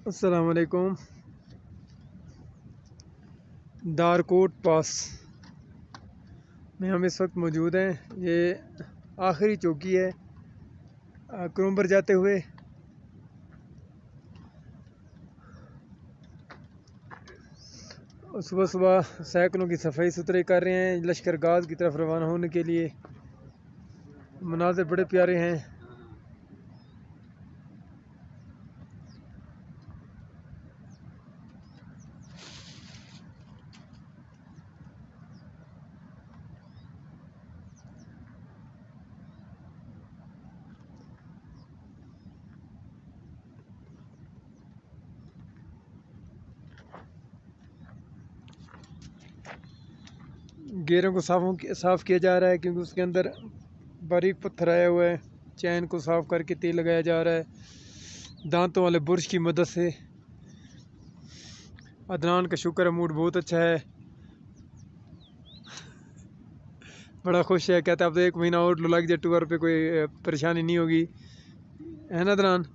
अस्सलाम वालेकुम। दारकोट पास में हम इस वक्त मौजूद हैं। ये आखिरी चौकी है क्रोम्बर जाते हुए। सुबह सुबह सैकड़ों की सफाई सुथराई कर रहे हैं लश्कर गाज की तरफ रवाना होने के लिए। मनाज़िर बड़े प्यारे हैं। गेरों को साफ़ किया जा रहा है क्योंकि उसके अंदर बारीक पत्थर आया हुआ है। चैन को साफ़ करके तेल लगाया जा रहा है दांतों वाले बुरश की मदद से। अदनान का शुक्र है, मूड बहुत अच्छा है, बड़ा खुश है। कहता है अब तो 1 महीना और लग जाए टूर पे, कोई परेशानी नहीं होगी, है ना अदनान?